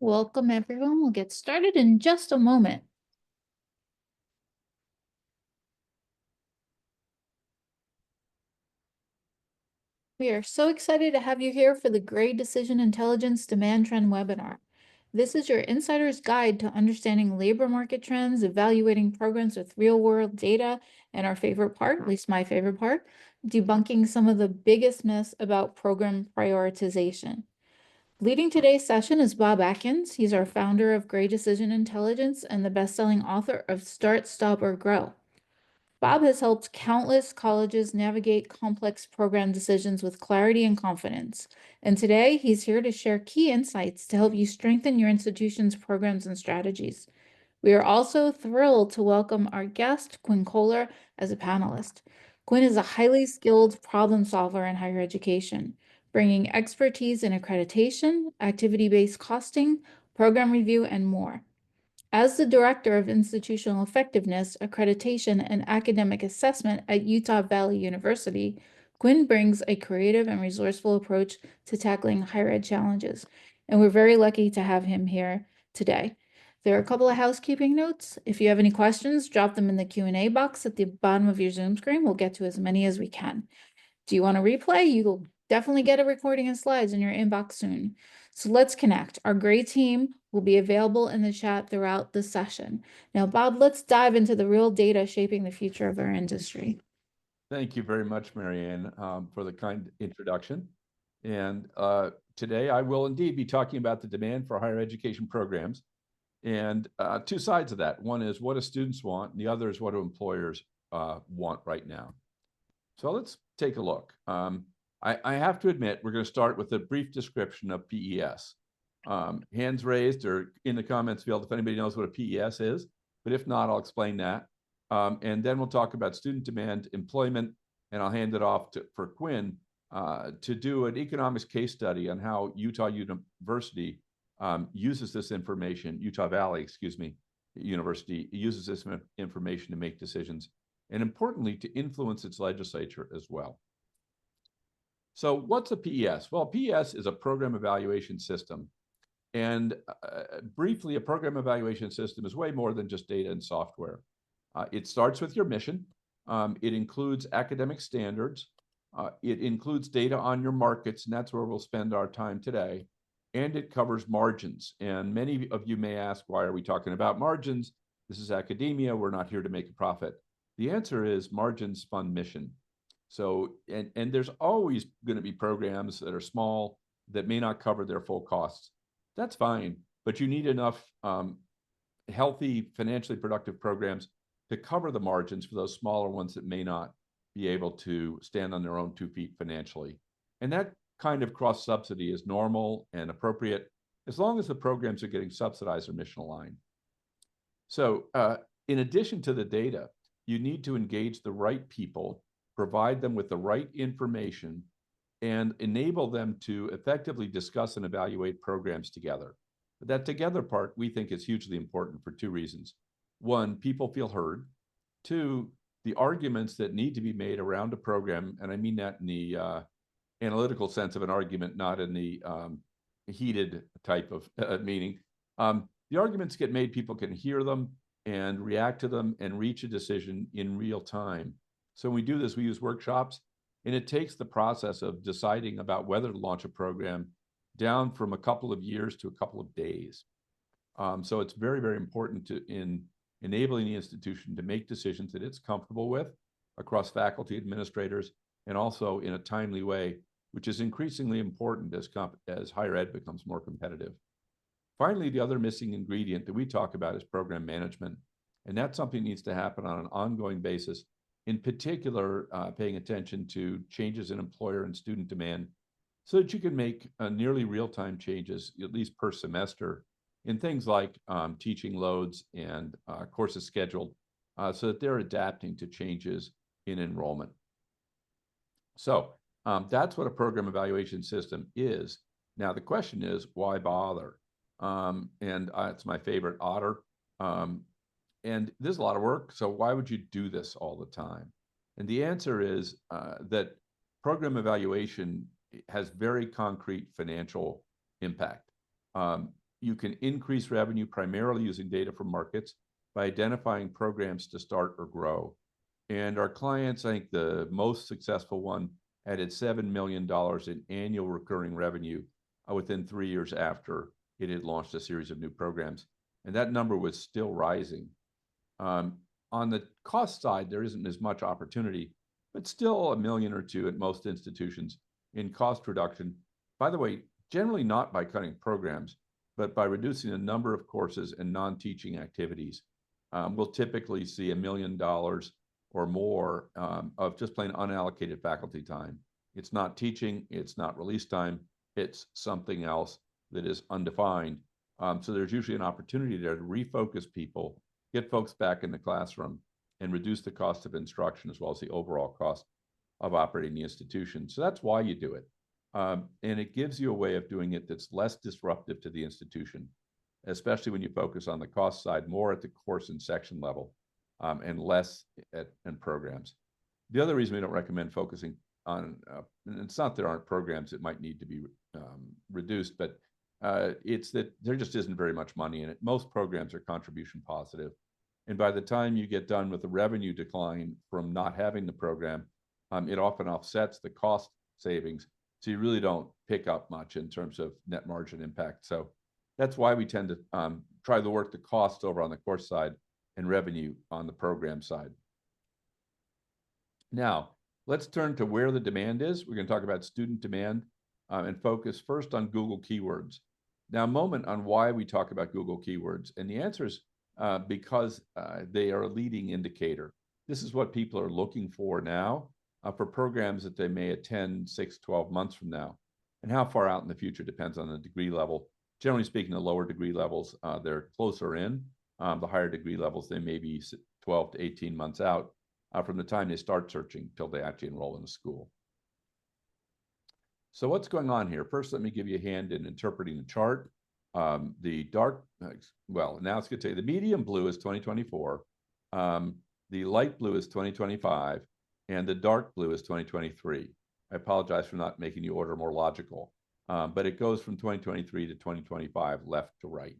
Welcome, everyone. We'll get started in just a moment. We are so excited to have you here for the Grade Decision Intelligence Demand Trend webinar. This is your insider's guide to understanding labor market trends, evaluating programs with real-world data, and our favorite part, at least my favorite part, debunking some of the biggest myths about program prioritization. Leading today's session is Bob Atkins. He's our founder of Grade Decision Intelligence and the best-selling author of Start, Stop, or Grow. Bob has helped countless colleges navigate complex program decisions with clarity and confidence. And today, he's here to share key insights to help you strengthen your institution's programs and strategies. We are also thrilled to welcome our guest, Quinn Kohler, as a panelist. Quinn is a highly skilled problem solver in higher education, bringing expertise in accreditation, activity-based costing, program review, and more. As the Director of Institutional Effectiveness, Accreditation, and Academic Assessment at Utah Valley University, Quinn brings a creative and resourceful approach to tackling higher ed challenges, and we're very lucky to have him here today. There are a couple of housekeeping notes. If you have any questions, drop them in the Q&A box at the bottom of your Zoom screen. We'll get to as many as we can. Do you want to replay? You'll definitely get a recording and slides in your inbox soon. So let's connect. Our great team will be available in the chat throughout the session. Now, Bob, let's dive into the real data shaping the future of our industry. Thank you very much, Marianne, for the kind introduction. And today I will indeed be talking about the demand for higher education programs. And two sides of that. One is what do students want, and the other is what do employers want right now. So let's take a look. I have to admit, we're going to start with a brief description of PES. Hands raised or in the comments field if anybody knows what a PES is, but if not, I'll explain that. And then we'll talk about student demand, employment, and I'll hand it off for Quinn to do an economics case study on how Utah University uses this information, Utah Valley, excuse me, University uses this information to make decisions, and importantly, to influence its legislature as well. So what's a PES? Well, PES is a program evaluation system. And briefly, a program evaluation system is way more than just data and software. It starts with your mission. It includes academic standards. It includes data on your markets, and that's where we'll spend our time today. And it covers margins. And many of you may ask, why are we talking about margins? This is academia. We're not here to make a profit. The answer is margins fund mission. So, and there's always going to be programs that are small that may not cover their full costs. That's fine, but you need enough healthy, financially productive programs to cover the margins for those smaller ones that may not be able to stand on their own 2 feet financially. And that kind of cross subsidy is normal and appropriate as long as the programs are getting subsidized or mission aligned. So in addition to the data, you need to engage the right people, provide them with the right information, and enable them to effectively discuss and evaluate programs together. That together part, we think, is hugely important for 2 reasons. 1, people feel heard. 2, the arguments that need to be made around a program, and I mean that in the analytical sense of an argument, not in the heated type of meaning. The arguments get made, people can hear them and react to them and reach a decision in real time. So when we do this, we use workshops, and it takes the process of deciding about whether to launch a program down from a couple of years to a couple of days. So it's very, very important in enabling the institution to make decisions that it's comfortable with across faculty, administrators, and also in a timely way, which is increasingly important as higher ed becomes more competitive. Finally, the other missing ingredient that we talk about is program management. And that's something that needs to happen on an ongoing basis, in particular, paying attention to changes in employer and student demand so that you can make nearly real-time changes, at least per semester, in things like teaching loads and courses scheduled so that they're adapting to changes in enrollment. So that's what a program evaluation system is. Now, the question is, why bother? And it's my favorite otter. And there's a lot of work, so why would you do this all the time? And the answer is that program evaluation has very concrete financial impact. you can increase revenue primarily using data from markets by identifying programs to start or grow. And our clients, I think the most successful one added $7 million in annual recurring revenue within 3 years after it had launched a series of new programs. And that number was still rising. On the cost side, there isn't as much opportunity, but still $1 million or $2 million at most institutions in cost reduction. By the way, generally not by cutting programs, but by reducing the number of courses and non-teaching activities. We'll typically see $1 million or more of just plain unallocated faculty time. It's not teaching, it's not release time, it's something else that is undefined. So there's usually an opportunity there to refocus people, get folks back in the classroom, and reduce the cost of instruction as well as the overall cost of operating the institution. So that's why you do it. And it gives you a way of doing it that's less disruptive to the institution, especially when you focus on the cost side more at the course and section level, and less in programs. The other reason we don't recommend focusing on, and it's not there aren't programs that might need to be reduced, but it's that there just isn't very much money in it. Most programs are contribution positive. And by the time you get done with the revenue decline from not having the program, it often offsets the cost savings. So you really don't pick up much in terms of net margin impact. So that's why we tend to try to work the costs over on the course side and revenue on the program side. Now, let's turn to where the demand is. We're going to talk about student demand and focus first on Google keywords. Now, a moment on why we talk about Google keywords. And the answer is because they are a leading indicator. This is what people are looking for now for programs that they may attend 6, 12 months from now. And how far out in the future depends on the degree level. Generally speaking, the lower degree levels, they're closer in. The higher degree levels, they may be 12 to 18 months out from the time they start searching till they actually enroll in a school. So what's going on here? First, let me give you a hand in interpreting the chart. The dark, well, now it's going to say the medium blue is 2024, the light blue is 2025, and the dark blue is 2023. I apologize for not making the order more logical, but it goes from 2023 to 2025, left to right.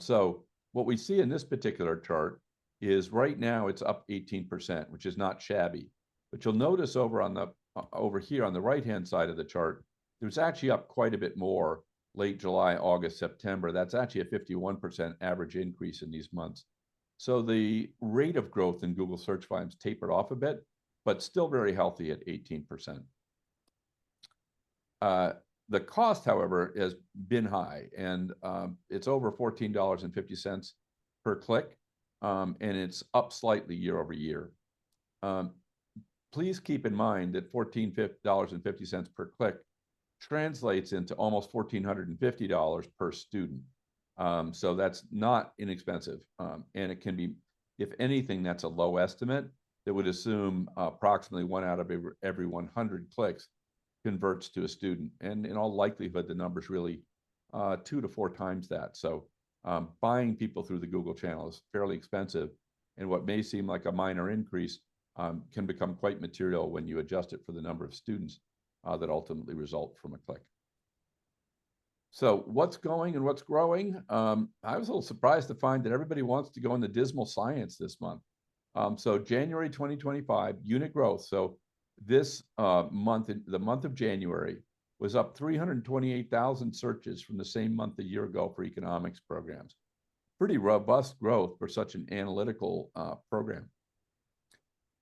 So what we see in this particular chart is right now it's up 18%, which is not shabby. But you'll notice over here on the right-hand side of the chart, there's actually up quite a bit more late July, August, September. That's actually a 51% average increase in these months. So the rate of growth in Google search volumes tapered off a bit, but still very healthy at 18%. The cost, however, has been high, and it's over $14.50 per click, and it's up slightly year over year. Please keep in mind that $14.50 per click translates into almost $1,450 per student. So that's not inexpensive. And it can be, if anything, that's a low estimate that would assume approximately 1 out of every 100 clicks converts to a student. And in all likelihood, the number's really 2 to 4 times that. So buying people through the Google channel is fairly expensive. And what may seem like a minor increase can become quite material when you adjust it for the number of students that ultimately result from a click. So what's going and what's growing? I was a little surprised to find that everybody wants to go into dismal science this month. So January 2025, unit growth. So this month, the month of January, was up 328,000 searches from the same month a year ago for economics programs. Pretty robust growth for such an analytical program.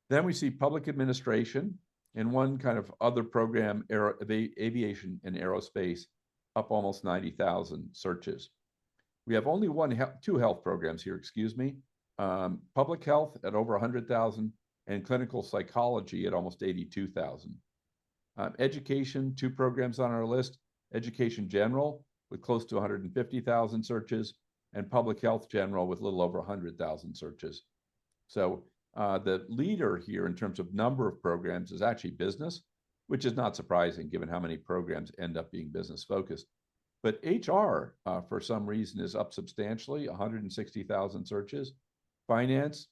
Then we see public administration and one kind of other program, aviation and aerospace, up almost 90,000 searches. We have only two health programs here, excuse me. Public health at over 100,000 and clinical psychology at almost 82,000. Education, 2 programs on our list, education general with close to 150,000 searches and public health general with a little over 100,000 searches. So the leader here in terms of number of programs is actually business, which is not surprising given how many programs end up being business focused. But HR, for some reason, is up substantially, 160,000 searches. Finance,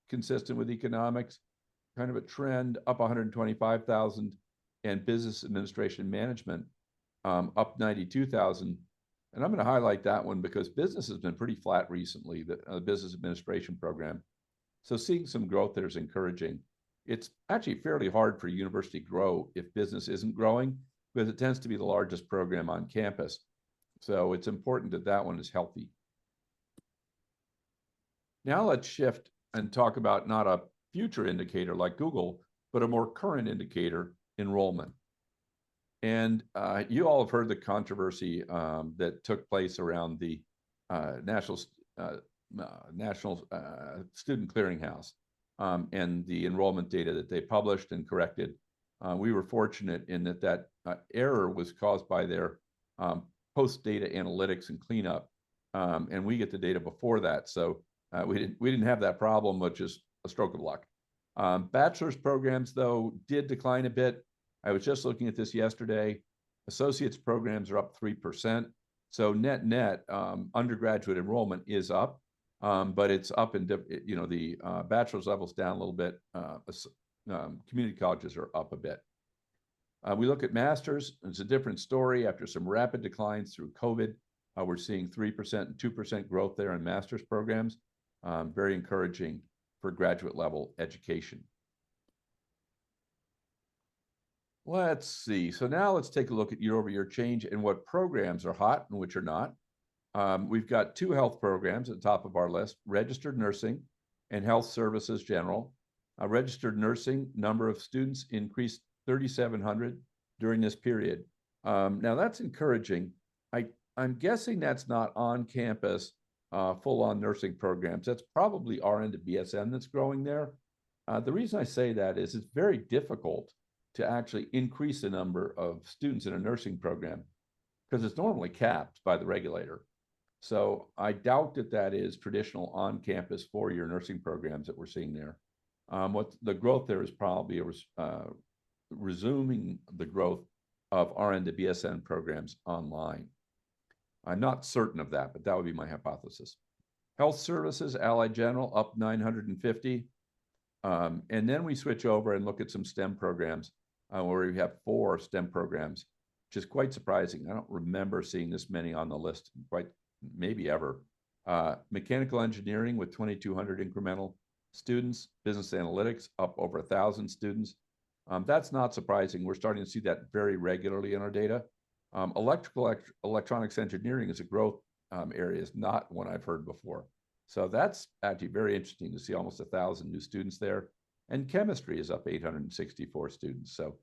consistent with economics, kind of a trend, up 125,000. And business administration management, up 92,000. And I'm going to highlight that one because business has been pretty flat recently, the business administration program. So seeing some growth there is encouraging. It's actually fairly hard for a university to grow if business isn't growing, because it tends to be the largest program on campus. So it's important that that one is healthy. Now let's shift and talk about not a future indicator like Google, but a more current indicator, enrollment. And you all have heard the controversy that took place around the National Student Clearinghouse and the enrollment data that they published and corrected. We were fortunate in that error was caused by their post-data analytics and cleanup, and we get the data before that. So we didn't have that problem, which is a stroke of luck. Bachelor's programs, though, did decline a bit. I was just looking at this yesterday. Associate's programs are up 3%. So net undergraduate enrollment is up, but it's up in, the bachelor's level's down a little bit. Community colleges are up a bit. We look at master's. It's a different story. After some rapid declines through COVID, we're seeing 3% and 2% growth there in master's programs. Very encouraging for graduate level education. Let's see. So now let's take a look at year-over-year change and what programs are hot and which are not. We've got 2 health programs at the top of our list: registered nursing and health services general. Registered nursing number of students increased 3,700 during this period. Now that's encouraging. I'm guessing that's not on campus full-on nursing programs. That's probably RN to BSN that's growing there. The reason I say that is it's very difficult to actually increase the number of students in a nursing program because it's normally capped by the regulator. So I doubt that is traditional on-campus 4-year nursing programs that we're seeing there. What the growth there is probably resuming the growth of RN to BSN programs online. I'm not certain of that, but that would be my hypothesis. Health services, Allied General, up 950. And then we switch over and look at some STEM programs where we have 4 STEM programs, which is quite surprising. I don't remember seeing this many on the list, quite maybe ever. Mechanical engineering with 2,200 incremental students. Business analytics up over 1,000 students. That's not surprising. We're starting to see that very regularly in our data. Electronics engineering is a growth area, is not one I've heard before. So that's actually very interesting to see almost 1,000 new students there. And chemistry is up 864 students. So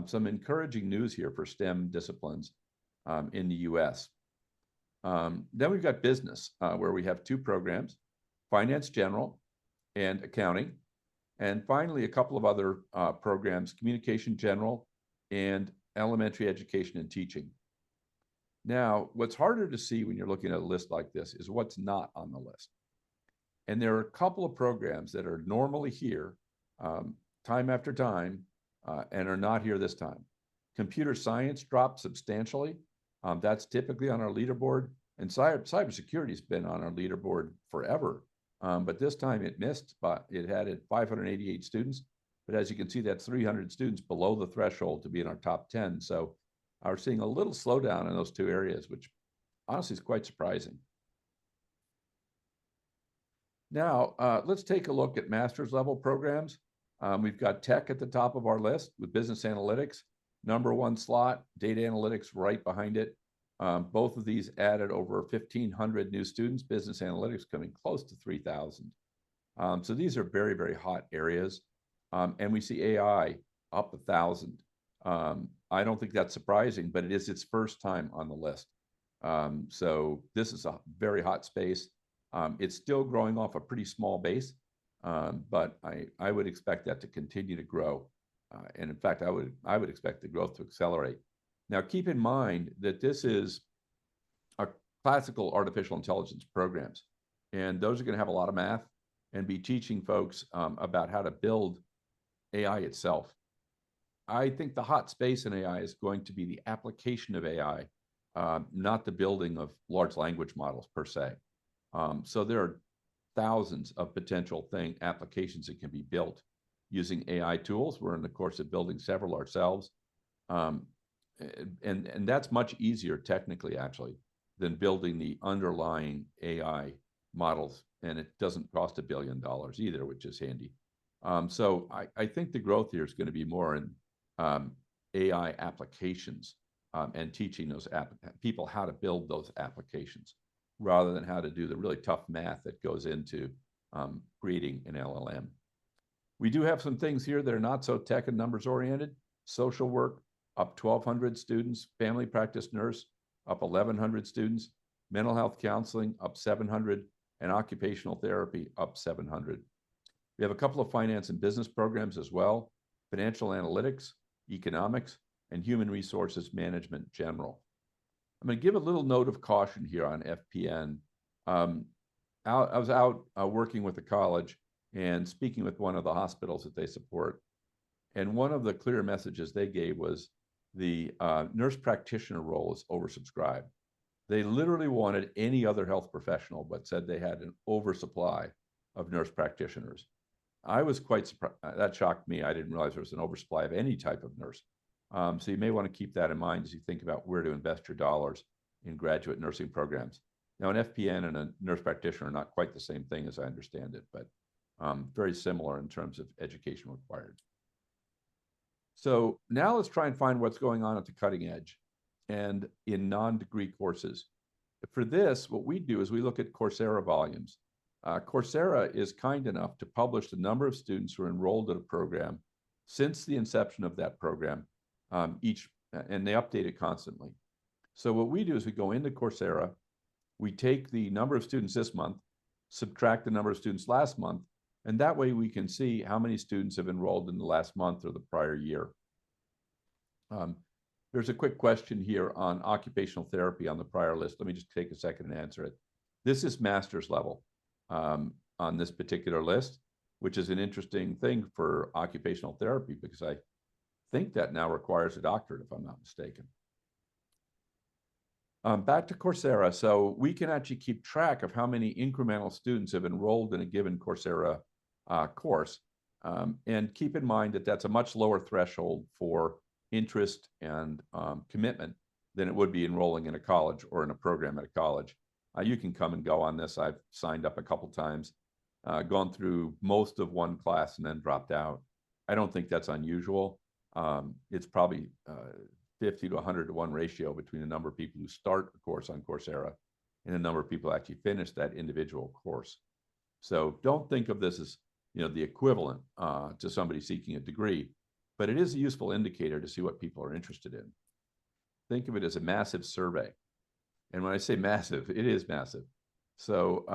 some encouraging news here for STEM disciplines in the US. Then we've got business, where we have 2 programs: finance general and accounting. And finally, a couple of other programs: communication general and elementary education and teaching. Now, what's harder to see when you're looking at a list like this is what's not on the list. And there are a couple of programs that are normally here time after time and are not here this time. Computer science dropped substantially. That's typically on our leaderboard. And cybersecurity has been on our leaderboard forever. But this time it missed, but it had 588 students. But as you can see, that's 300 students below the threshold to be in our top 10. So we're seeing a little slowdown in those 2 areas, which honestly is quite surprising. Now, let's take a look at master's level programs. We've got tech at the top of our list with business analytics, #1 slot, data analytics right behind it. Both of these added over 1,500 new students, business analytics coming close to 3,000. So these are very, very hot areas. And we see AI up 1,000. I don't think that's surprising, but it is its first time on the list. So this is a very hot space. It's still growing off a pretty small base, but I would expect that to continue to grow. And in fact, I would expect the growth to accelerate. Now, keep in mind that this is a classical artificial intelligence programs, and those are going to have a lot of math and be teaching folks about how to build AI itself. I think the hot space in AI is going to be the application of AI, not the building of large language models per se. So there are thousands of potential applications that can be built using AI tools. We're in the course of building several ourselves. And that's much easier technically, actually, than building the underlying AI models. And it doesn't cost $1 billion either, which is handy. So I think the growth here is going to be more in AI applications and teaching those people how to build those applications rather than how to do the really tough math that goes into creating an LLM. We do have some things here that are not so tech and numbers oriented. Social work, up 1,200 students. Family practice nurse, up 1,100 students. Mental health counseling, up 700. And occupational therapy, up 700. We have a couple of finance and business programs as well. Financial analytics, economics, and human resources management general. I'm going to give a little note of caution here on FPN. I was out working with the college and speaking with one of the hospitals that they support. And one of the clear messages they gave was the nurse practitioner role is oversubscribed. They literally wanted any other health professional, but said they had an oversupply of nurse practitioners. I was quite surprised. That shocked me. I didn't realize there was an oversupply of any type of nurse. So you may want to keep that in mind as you think about where to invest your dollars in graduate nursing programs. Now, an FPN and a nurse practitioner are not quite the same thing as I understand it, but very similar in terms of education required. So now let's try and find what's going on at the cutting edge and in non-degree courses. For this, what we do is we look at Coursera volumes. Coursera is kind enough to publish the number of students who are enrolled in a program since the inception of that program, and they update it constantly. So what we do is we go into Coursera, we take the number of students this month, subtract the number of students last month, and that way we can see how many students have enrolled in the last month or the prior year. There's a quick question here on occupational therapy on the prior list. Let me just take a second and answer it. This is master's level on this particular list, which is an interesting thing for occupational therapy because I think that now requires a doctorate, if I'm not mistaken. Back to Coursera. So we can actually keep track of how many incremental students have enrolled in a given Coursera course. And keep in mind that that's a much lower threshold for interest and commitment than it would be enrolling in a college or in a program at a college. You can come and go on this. I've signed up a couple times, gone through most of one class and then dropped out. I don't think that's unusual. It's probably 50 to 100 to 1 ratio between the number of people who start a course on Coursera and the number of people who actually finish that individual course. So don't think of this as the equivalent to somebody seeking a degree, but it is a useful indicator to see what people are interested in. Think of it as a massive survey. And when I say massive, it is massive. So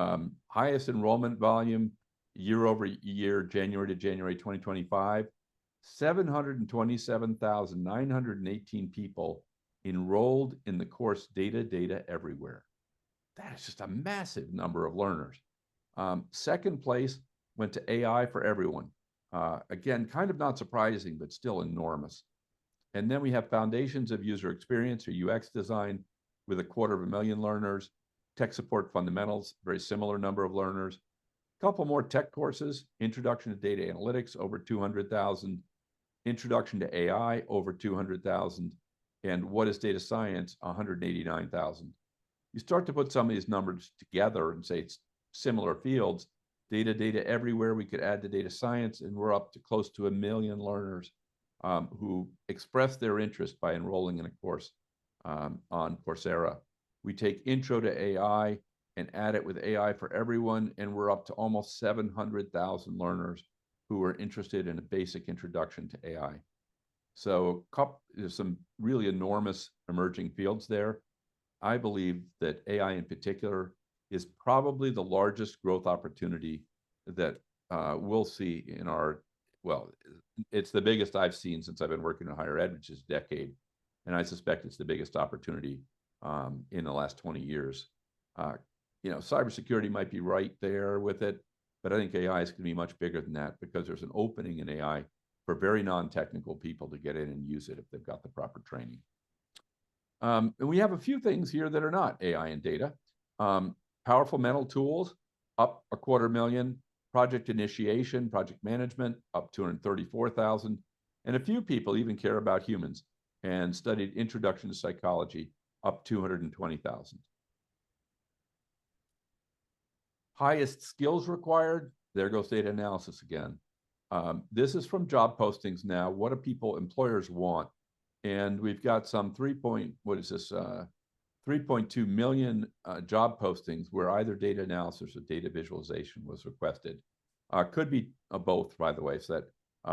highest enrollment volume year over year, January to January 2025, 727,918 people enrolled in the course Data Everywhere. That is just a massive number of learners. Second place went to AI for Everyone. Again, kind of not surprising, but still enormous. And then we have Foundations of User Experience or UX Design with 250,000 learners. Tech Support Fundamentals, very similar number of learners. A couple more tech courses, Introduction to Data Analytics, over 200,000. Introduction to AI, over 200,000. And What is Data Science, 189,000. You start to put some of these numbers together and say it's similar fields. Data Everywhere, we could add to data science, and we're up to close to 1 million learners who express their interest by enrolling in a course on Coursera. We take Intro to AI and add it with AI for Everyone, and we're up to almost 700,000 learners who are interested in a basic introduction to AI. So there's some really enormous emerging fields there. I believe that AI in particular is probably the largest growth opportunity that we'll see in it's the biggest I've seen since I've been working in higher ed, which is a decade. And I suspect it's the biggest opportunity in the last 20 years. Cybersecurity might be right there with it, but I think AI is going to be much bigger than that because there's an opening in AI for very non-technical people to get in and use it if they've got the proper training. And we have a few things here that are not AI and data. Powerful mental tools, up 250,000. Project initiation, project management, up 234,000. And a few people even care about humans and studied Introduction to Psychology, up 220,000. Highest skills required, there goes data analysis again. This is from job postings now. What do employers want? And we've got some 3.2 million job postings where either data analysis or data visualization was requested. Could be both, by the way, so that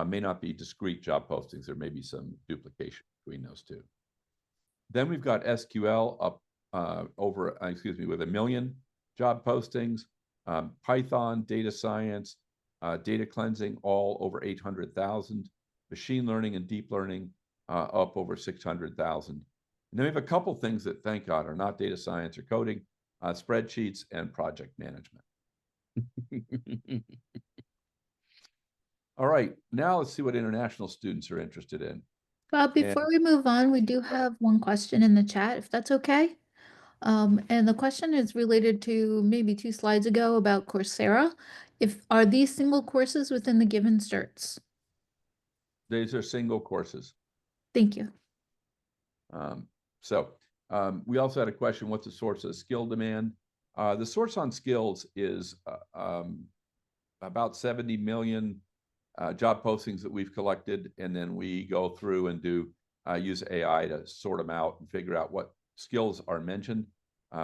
may not be discrete job postings. There may be some duplication between those two. Then we've got SQL up with 1 million job postings, Python, data science, data cleansing, all over 800,000, machine learning and deep learning up over 600,000. And then we have a couple things that, thank God, are not data science or coding, spreadsheets and project management. All right, now let's see what international students are interested in. Bob, before we move on, we do have one question in the chat, if that's okay. And the question is related to maybe 2 slides ago about Coursera. Are these single courses within the given certs? These are single courses. Thank you. We also had a question, what's the source of the skill demand? The source on skills is about 70 million job postings that we've collected, and then we go through and use AI to sort them out and figure out what skills are mentioned.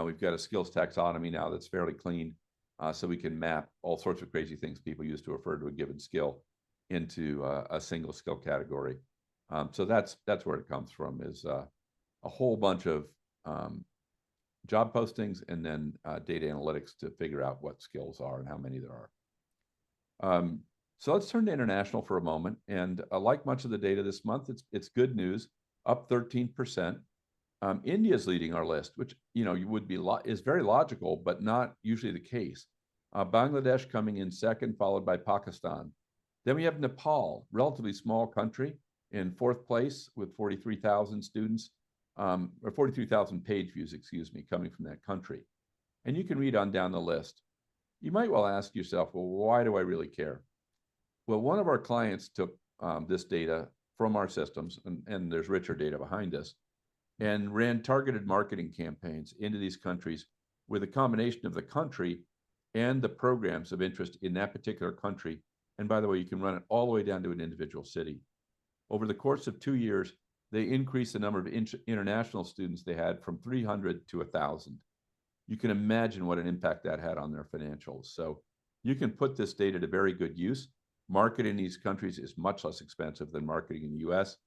We've got a skills taxonomy now that's fairly clean, so we can map all sorts of crazy things people use to refer to a given skill into a single skill category. So that's where it comes from, is a whole bunch of job postings and then data analytics to figure out what skills are and how many there are. So let's turn to international for a moment. And like much of the data this month, it's good news, up 13%. India is leading our list, which is very logical, but not usually the case. Bangladesh coming in second, followed by Pakistan. Then we have Nepal, relatively small country, in 4th place with 43,000 students, or 43,000 page views, coming from that country. And you can read on down the list. You might well ask yourself, well, why do I really care? Well, one of our clients took this data from our systems, and there's richer data behind us, and ran targeted marketing campaigns into these countries with a combination of the country and the programs of interest in that particular country. And by the way, you can run it all the way down to an individual city. Over the course of 2 years, they increased the number of international students they had from 300 to 1,000. You can imagine what an impact that had on their financials. So you can put this data to very good use. Marketing in these countries is much less expensive than marketing in the US.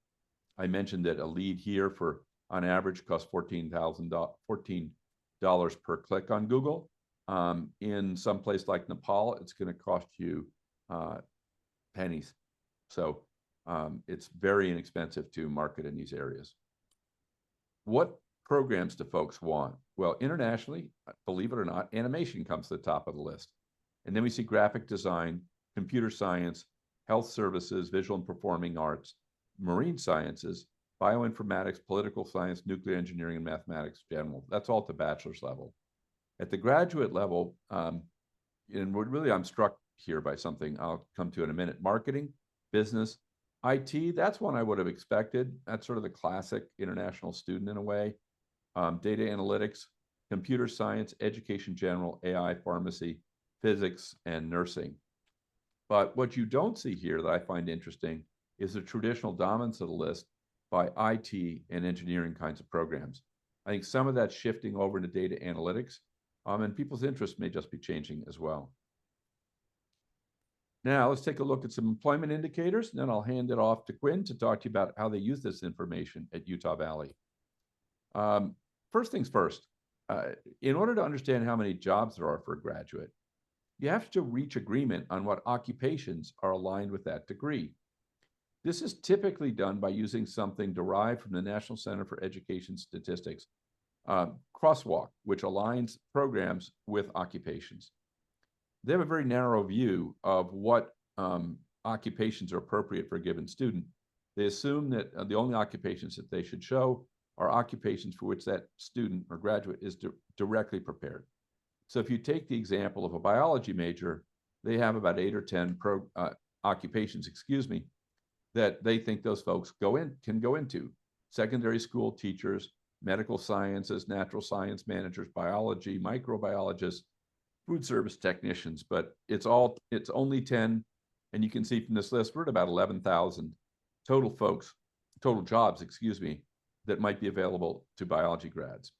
I mentioned that a lead here on average costs $14 per click on Google. In some place like Nepal, it's going to cost you pennies. So it's very inexpensive to market in these areas. What programs do folks want? Well, internationally, believe it or not, animation comes to the top of the list. And then we see graphic design, computer science, health services, visual and performing arts, marine sciences, bioinformatics, political science, nuclear engineering, and mathematics general. That's all at the bachelor's level. At the graduate level, and really I'm struck here by something I'll come to in a minute, marketing, business, IT, that's one I would have expected. That's sort of the classic international student in a way. Data analytics, computer science, education general, AI, pharmacy, physics, and nursing. But what you don't see here that I find interesting is the traditional dominance of the list by IT and engineering kinds of programs. I think some of that's shifting over into data analytics, and people's interests may just be changing as well. Now let's take a look at some employment indicators, and then I'll hand it off to Quinn to talk to you about how they use this information at Utah Valley. First things first, in order to understand how many jobs there are for a graduate, you have to reach agreement on what occupations are aligned with that degree. This is typically done by using something derived from the National Center for Education Statistics, Crosswalk, which aligns programs with occupations. They have a very narrow view of what occupations are appropriate for a given student. They assume that the only occupations that they should show are occupations for which that student or graduate is directly prepared. So if you take the example of a biology major, they have about 8 or 10 occupations, that they think those folks can go into. Secondary school teachers, medical sciences, natural science managers, biology, microbiologists, food service technicians, but it's only 10. And you can see from this list, we're at about 11,000 total jobs, excuse me, that might be available to biology grads.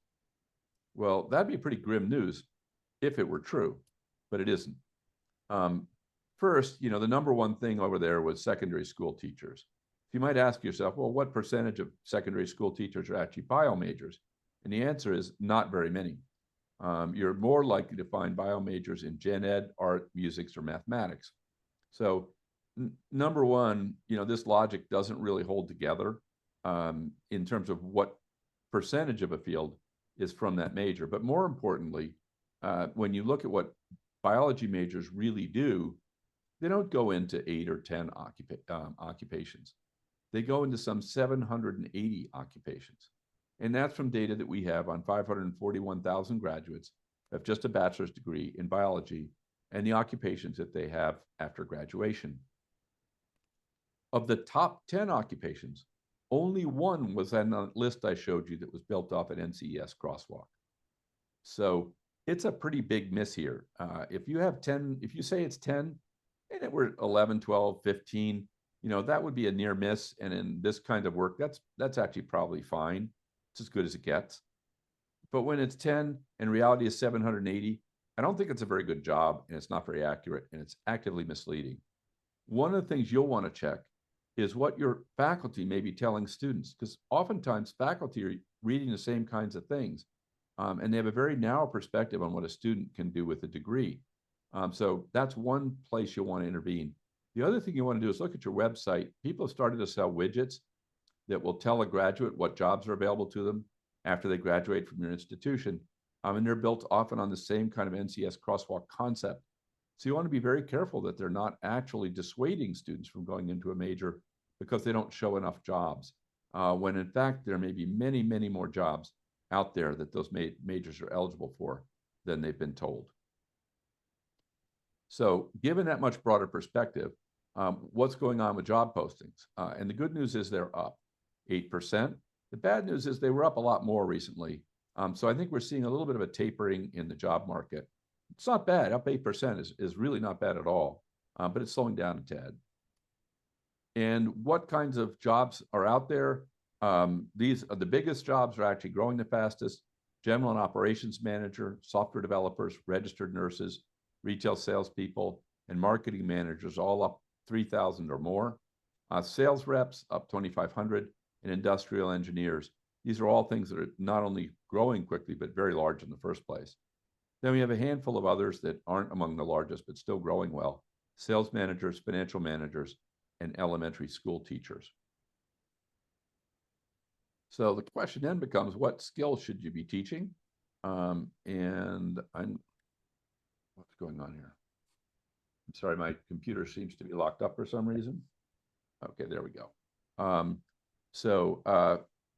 Well, that'd be pretty grim news if it were true, but it isn't. First, the number one thing over there was secondary school teachers. You might ask yourself, well, what percentage of secondary school teachers are actually bio majors? And the answer is not very many. You're more likely to find bio majors in gen ed, art, music, or mathematics. So number one, this logic doesn't really hold together in terms of what percentage of a field is from that major. But more importantly, when you look at what biology majors really do, they don't go into 8 or 10 occupations. They go into some 780 occupations. And that's from data that we have on 541,000 graduates who have just a bachelor's degree in biology and the occupations that they have after graduation. Of the top 10 occupations, only one was on the list I showed you that was built off an NCES crosswalk. So it's a pretty big miss here. If you say it's 10 and it were 11, 12, 15, that would be a near miss. And in this kind of work, that's actually probably fine. It's as good as it gets. But when it's 10 and reality is 780, I don't think it's a very good job, and it's not very accurate, and it's actively misleading. One of the things you'll want to check is what your faculty may be telling students, because oftentimes faculty are reading the same kinds of things, and they have a very narrow perspective on what a student can do with a degree. So that's one place you'll want to intervene. The other thing you want to do is look at your website. People have started to sell widgets that will tell a graduate what jobs are available to them after they graduate from your institution. And they're built often on the same kind of NCES crosswalk concept. So you want to be very careful that they're not actually dissuading students from going into a major because they don't show enough jobs, when in fact there may be many, many more jobs out there that those majors are eligible for than they've been told. So given that much broader perspective, what's going on with job postings? And the good news is they're up 8%. The bad news is they were up a lot more recently. So I think we're seeing a little bit of a tapering in the job market. It's not bad. Up 8% is really not bad at all, but it's slowing down a tad. And what kinds of jobs are out there? These are the biggest jobs are actually growing the fastest. General and operations manager, software developers, registered nurses, retail salespeople, and marketing managers all up 3,000 or more. Sales reps up 2,500, and industrial engineers. These are all things that are not only growing quickly, but very large in the first place. Then we have a handful of others that aren't among the largest, but still growing well. Sales managers, financial managers, and elementary school teachers. So the question then becomes, what skills should you be teaching? What's going on here? I'm sorry, my computer seems to be locked up for some reason. Okay, there we go.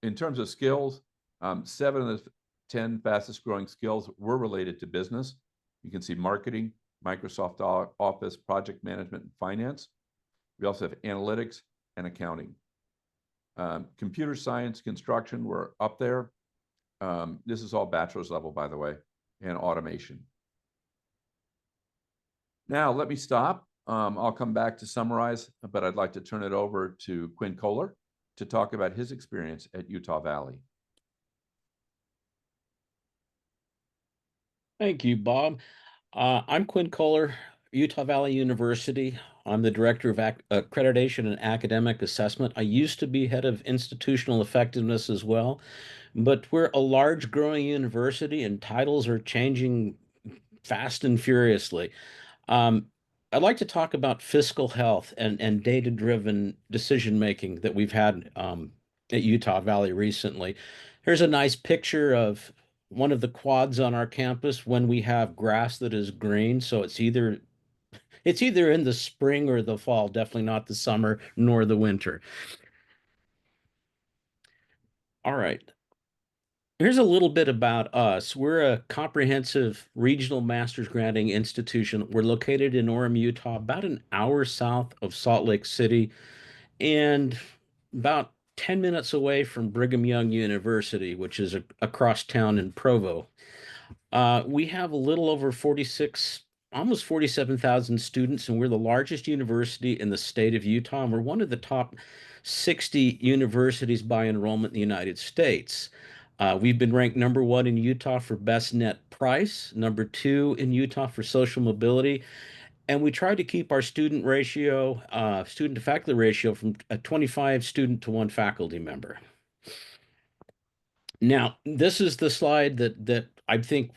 In terms of skills, 7 of the 10 fastest growing skills were related to business. You can see marketing, Microsoft Office, project management, and finance. We also have analytics and accounting. Computer science, construction were up there. This is all bachelor's level, by the way, and automation. Now, let me stop. I'll come back to summarize, but I'd like to turn it over to Quinn Kohler to talk about his experience at Utah Valley. Thank you, Bob. I'm Quinn Kohler, Utah Valley University. I'm the Director of Accreditation and Academic Assessment. I used to be head of institutional effectiveness as well, but we're a large growing university and titles are changing fast and furiously. I'd like to talk about fiscal health and data-driven decision-making that we've had at Utah Valley recently. Here's a nice picture of one of the quads on our campus when we have grass that is green. So it's either in the spring or the fall, definitely not the summer nor the winter. All right. Here's a little bit about us. We're a comprehensive regional master's granting institution. We're located in Orem, Utah, about an hour south of Salt Lake City and about 10 minutes away from Brigham Young University, which is across town in Provo. We have a little over 46, almost 47,000 students, and we're the largest university in the state of Utah. And we're one of the top 60 universities by enrollment in the United States. We've been ranked #1 in Utah for best net price, #2 in Utah for social mobility, and we try to keep our student ratio, student to faculty ratio from a 25 student to 1 faculty member. Now, this is the slide that I think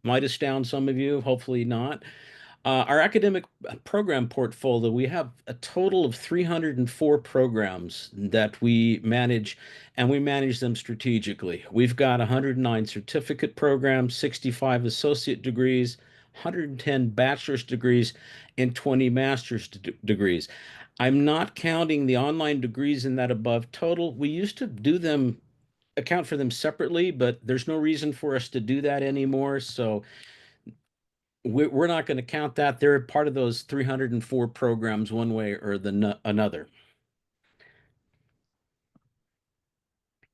might astound some of you, hopefully not. Our academic program portfolio, we have a total of 304 programs that we manage, and we manage them strategically. We've got 109 certificate programs, 65 associate degrees, 110 bachelor's degrees, and 20 master's degrees. I'm not counting the online degrees in that above total. We used to account for them separately, but there's no reason for us to do that anymore. So we're not going to count that. They're part of those 304 programs one way or another.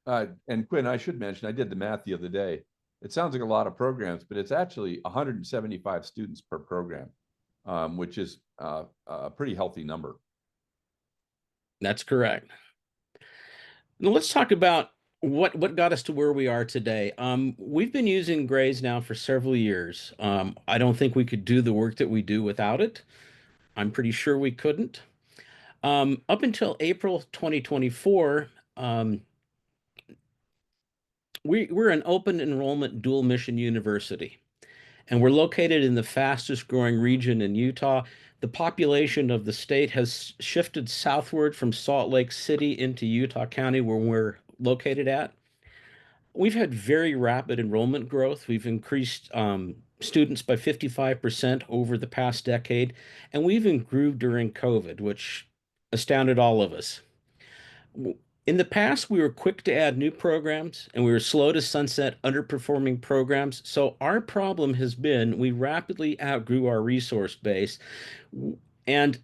And Quinn, I should mention, I did the math the other day. It sounds like a lot of programs, but it's actually 175 students per program, which is a pretty healthy number. That's correct. Now let's talk about what got us to where we are today. We've been using Grays now for several years. I don't think we could do the work that we do without it. I'm pretty sure we couldn't. Up until April 2024, we're an open enrollment dual mission university, and we're located in the fastest growing region in Utah. The population of the state has shifted southward from Salt Lake City into Utah County, where we're located at. We've had very rapid enrollment growth. We've increased students by 55% over the past decade, and we even grew during COVID, which astounded all of us. In the past, we were quick to add new programs, and we were slow to sunset underperforming programs. So our problem has been we rapidly outgrew our resource base. And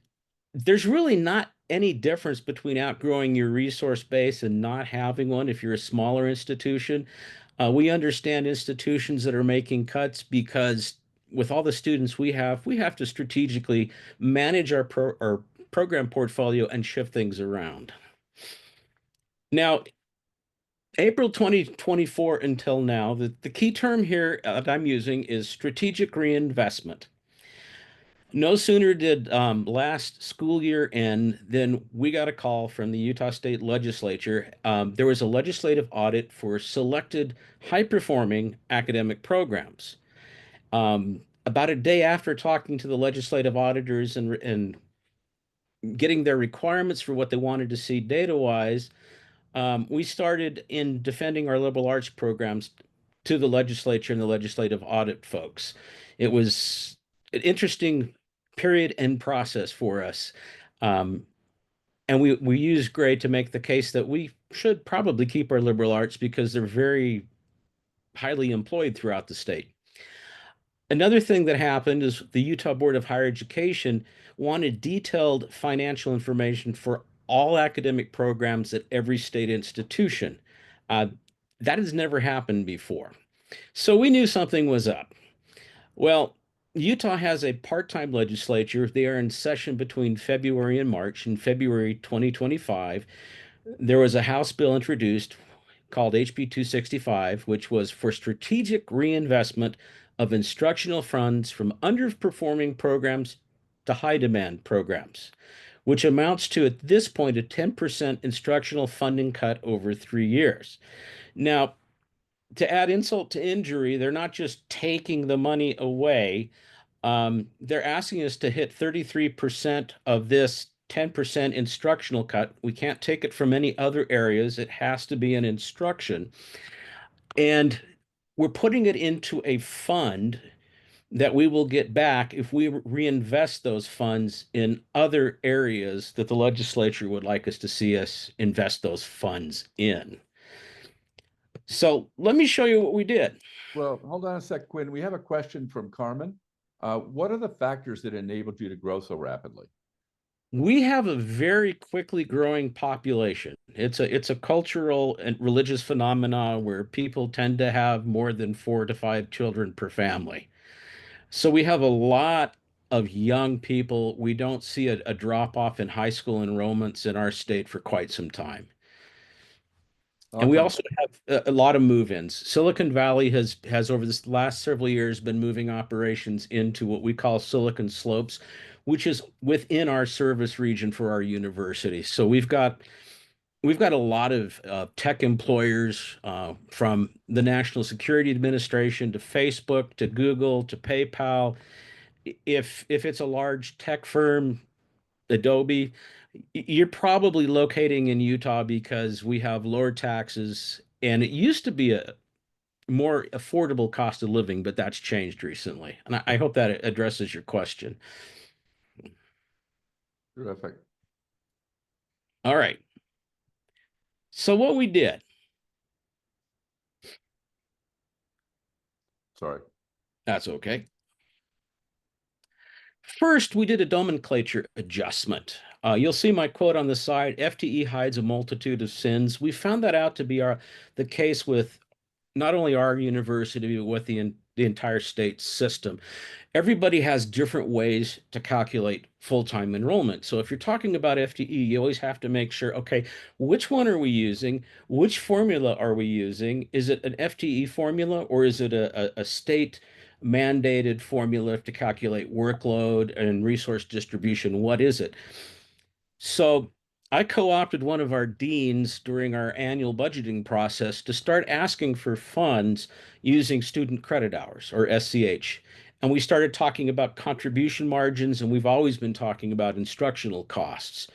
there's really not any difference between outgrowing your resource base and not having one if you're a smaller institution. We understand institutions that are making cuts because with all the students we have to strategically manage our program portfolio and shift things around. Now, April 2024 until now, the key term here that I'm using is strategic reinvestment. No sooner did last school year end than we got a call from the Utah State Legislature. There was a legislative audit for selected high-performing academic programs. About a day after talking to the legislative auditors and getting their requirements for what they wanted to see data-wise, we started in defending our liberal arts programs to the legislature and the legislative audit folks. It was an interesting period and process for us. And we used Gray to make the case that we should probably keep our liberal arts because they're very highly employed throughout the state. Another thing that happened is the Utah Board of Higher Education wanted detailed financial information for all academic programs at every state institution. That has never happened before. So we knew something was up. Well, Utah has a part-time legislature. They are in session between February and March. In February 2025, there was a House bill introduced called HB 265, which was for strategic reinvestment of instructional funds from underperforming programs to high-demand programs, which amounts to, at this point, a 10% instructional funding cut over 3 years. Now, to add insult to injury, they're not just taking the money away. They're asking us to hit 33% of this 10% instructional cut. We can't take it from any other areas. It has to be an instruction. And we're putting it into a fund that we will get back if we reinvest those funds in other areas that the legislature would like us to see us invest those funds in. So let me show you what we did. Well, hold on a sec, Quinn. We have a question from Carmen. What are the factors that enabled you to grow so rapidly? We have a very quickly growing population. It's a cultural and religious phenomenon where people tend to have more than 4 to 5 children per family. So we have a lot of young people. We don't see a drop off in high school enrollments in our state for quite some time. And we Awesome. also have a lot of move-ins. Silicon Valley has over this last several years been moving operations into what we call Silicon Slopes, which is within our service region for our university. So we've got a lot of tech employers from the National Security Administration to Facebook to Google to PayPal. If it's a large tech firm, Adobe, you're probably locating in Utah because we have lower taxes, and it used to be a more affordable cost of living, but that's changed recently. And I hope that addresses your question. Terrific. All right. So what we did, Sorry. that's okay. First, we did a nomenclature adjustment. You'll see my quote on the side, FTE hides a multitude of sins. We found that out to be the case with not only our university, but with the entire state system. Everybody has different ways to calculate full-time enrollment. So if you're talking about FTE, you always have to make sure, okay, which one are we using? Which formula are we using? Is it an FTE formula or is it a state mandated formula to calculate workload and resource distribution? What is it? So I co-opted one of our deans during our annual budgeting process to start asking for funds using student credit hours, or SCH. And we started talking about contribution margins, and we've always been talking about instructional costs.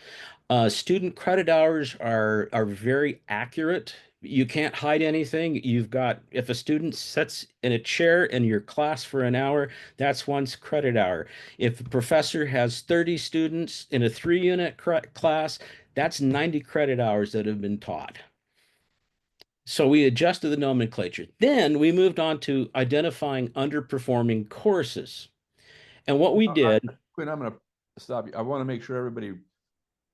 Student credit hours are very accurate. You can't hide anything. You've got, if a student sits in a chair in your class for an hour, that's 1 credit hour. If a professor has 30 students in a 3-unit class, that's 90 credit hours that have been taught. So we adjusted the nomenclature. Then we moved on to identifying underperforming courses. And what we did, Quinn, I'm going to stop you. I want to make sure everybody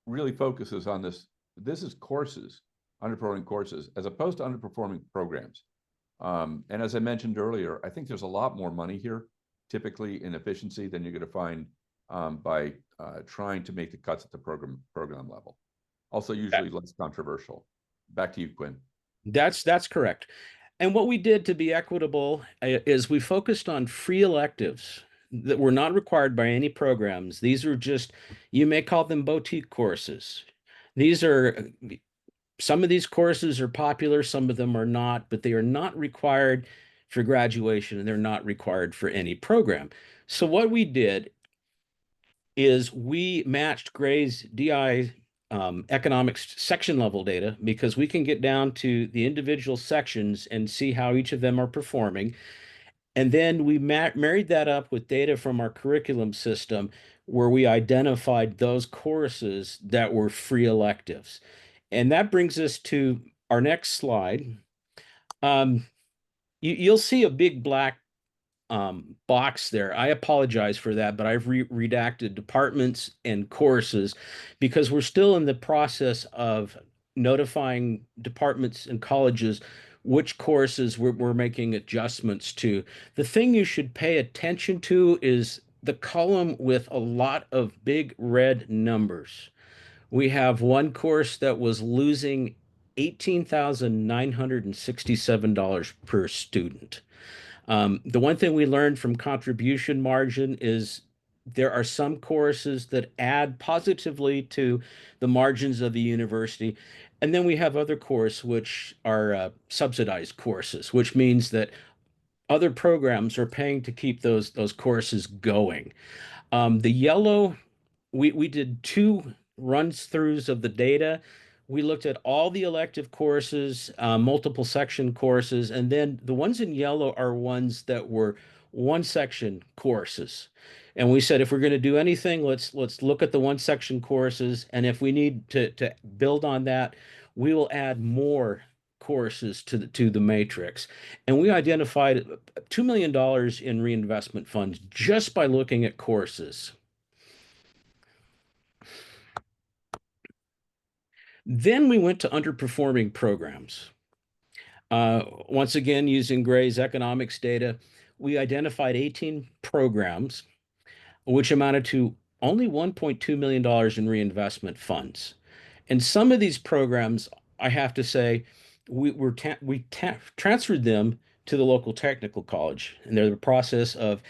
really focuses on this. This is courses, underperforming courses, as opposed to underperforming programs. And as I mentioned earlier, I think there's a lot more money here, typically in efficiency, than you're going to find by trying to make the cuts at the program level. Also, usually less controversial. Back to you, Quinn. that's correct. And what we did to be equitable is we focused on free electives that were not required by any programs. These are just, you may call them boutique courses. These are, some of these courses are popular, some of them are not, but they are not required for graduation and they're not required for any program. So what we did is we matched Gray's DI economics section level data because we can get down to the individual sections and see how each of them are performing. And then we married that up with data from our curriculum system where we identified those courses that were free electives. And that brings us to our next slide. You'll see a big black box there. I apologize for that, but I've redacted departments and courses because we're still in the process of notifying departments and colleges which courses we're making adjustments to. The thing you should pay attention to is the column with a lot of big red numbers. We have one course that was losing $18,967 per student. The one thing we learned from contribution margin is there are some courses that add positively to the margins of the university. And then we have other courses which are subsidized courses, which means that other programs are paying to keep those courses going. The yellow, we did 2 runs-throughs of the data. We looked at all the elective courses, multiple section courses, and then the ones in yellow are ones that were 1 section courses. And we said if we're going to do anything, let's look at the 1 section courses, and if we need to build on that, we will add more courses to the matrix. And we identified $2 million in reinvestment funds just by looking at courses. Then we went to underperforming programs. Once again, using Gray's economics data, we identified 18 programs, which amounted to only $1.2 million in reinvestment funds. And some of these programs, I have to say, we transferred them to the local technical college, and they're the process of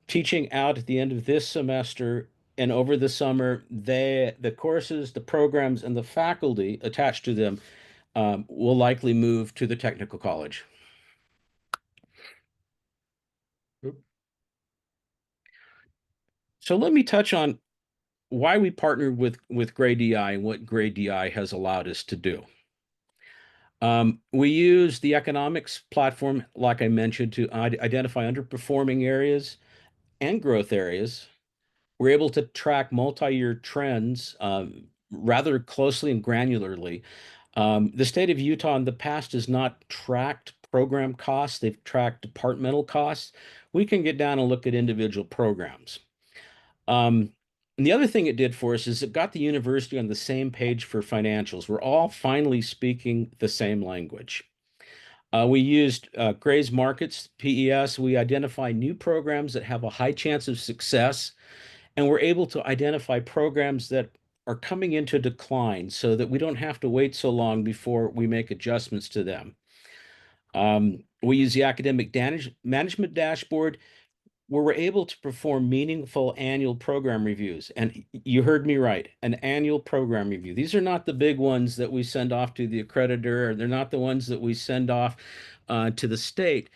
teaching out at the end of this semester and over the summer. The courses, the programs, and the faculty attached to them will likely move to the technical college. Oop. So let me touch on why we partnered with Gray DI and what Gray DI has allowed us to do. We use the economics platform, like I mentioned, to identify underperforming areas and growth areas. We're able to track multi-year trends rather closely and granularly. The state of Utah in the past has not tracked program costs. They've tracked departmental costs. We can get down and look at individual programs. And the other thing it did for us is it got the university on the same page for financials. We're all finally speaking the same language. We used Gray's Markets, PES. We identify new programs that have a high chance of success, and we're able to identify programs that are coming into decline so that we don't have to wait so long before we make adjustments to them. We use the academic management dashboard, where we're able to perform meaningful annual program reviews. And you heard me right, an annual program review. These are not the big ones that we send off to the accreditor, or they're not the ones that we send off to the state.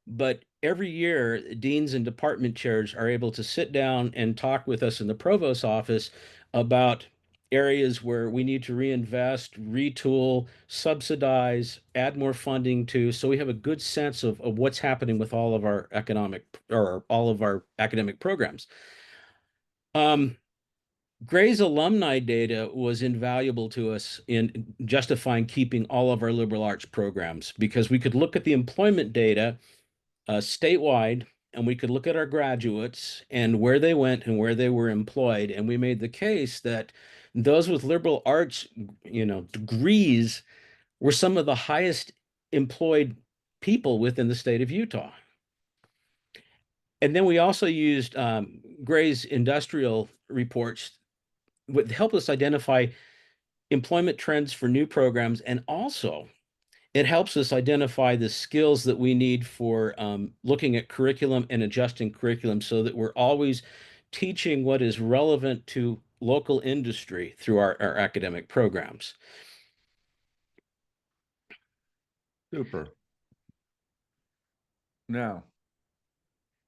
But every year, deans and department chairs are able to sit down and talk with us in the provost's office about areas where we need to reinvest, retool, subsidize, add more funding to, so we have a good sense of what's happening with all of our academic programs. Gray's alumni data was invaluable to us in justifying keeping all of our liberal arts programs, because we could look at the employment data statewide, and we could look at our graduates and where they went and where they were employed. And we made the case that those with liberal arts, degrees were some of the highest employed people within the state of Utah. And then we also used Gray's industrial reports would help us identify employment trends for new programs, and also it helps us identify the skills that we need for looking at curriculum and adjusting curriculum so that we're always teaching what is relevant to local industry through our academic programs. Super. Now,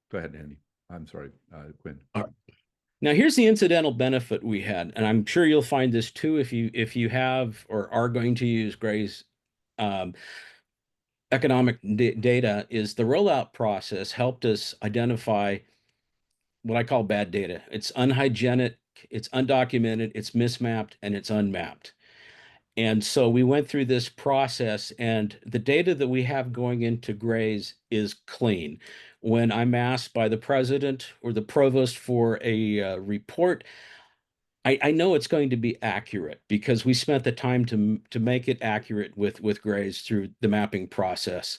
go ahead, Andy. I'm sorry, Quinn. Now, here's the incidental benefit we had, and I'm sure you'll find this too if you have or are going to use Gray's economic data. Is the rollout process helped us identify what I call bad data. It's unhygienic, it's undocumented, it's mismapped, and it's unmapped. And so we went through this process, and the data that we have going into Gray's is clean. When I'm asked by the president or the provost for a report, I know it's going to be accurate because we spent the time to make it accurate with Gray's through the mapping process.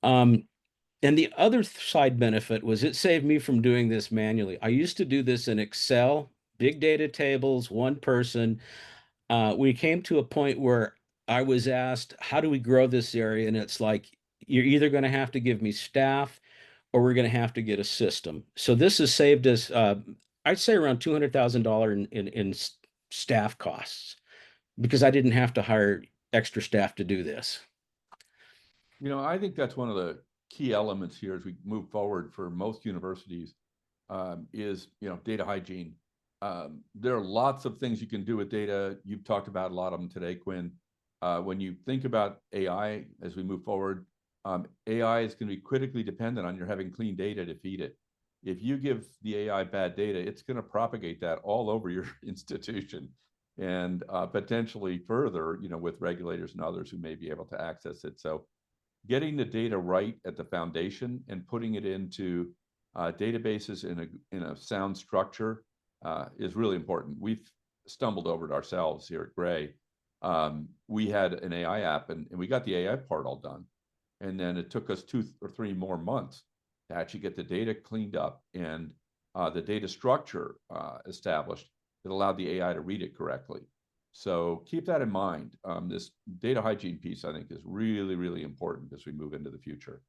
And the other side benefit was it saved me from doing this manually. I used to do this in Excel, big data tables, one person. We came to a point where I was asked, how do we grow this area? And it's like, you're either going to have to give me staff or we're going to have to get a system. So this has saved us, I'd say around $200,000 in staff costs, because I didn't have to hire extra staff to do this. I think that's one of the key elements here as we move forward for most universities is, data hygiene. There are lots of things you can do with data. You've talked about a lot of them today, Quinn. When you think about AI as we move forward, AI is going to be critically dependent on your having clean data to feed it. If you give the AI bad data, it's going to propagate that all over your institution and potentially further, with regulators and others who may be able to access it. So getting the data right at the foundation and putting it into databases in a sound structure is really important. We've stumbled over it ourselves here at Gray. we had an AI app, and we got the AI part all done. And then it took us 2 or 3 more months to actually get the data cleaned up and the data structure established that allowed the AI to read it correctly. So keep that in mind. This data hygiene piece, I think, is really, really important as we move into the future.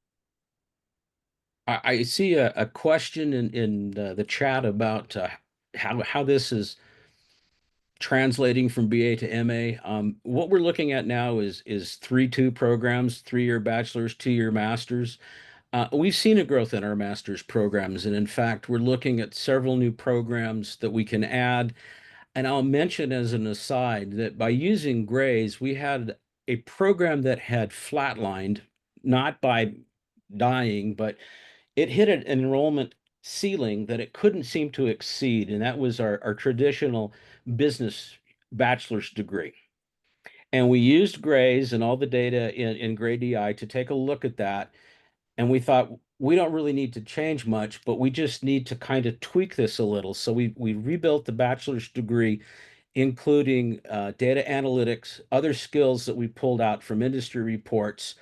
I see a question in the chat about how this is translating from BA to MA. What we're looking at now is 3-2 programs, 3-year bachelor's, 2-year master's. We've seen a growth in our master's programs, and in fact, we're looking at several new programs that we can add. And I'll mention as an aside that by using Grays, we had a program that had flatlined, not by dying, but it hit an enrollment ceiling that it couldn't seem to exceed, and that was our traditional business bachelor's degree. And we used Grays and all the data in Gray DI to take a look at that. And we thought, we don't really need to change much, but we just need to kind of tweak this a little. So we rebuilt the bachelor's degree, including data analytics, other skills that we pulled out from industry reports.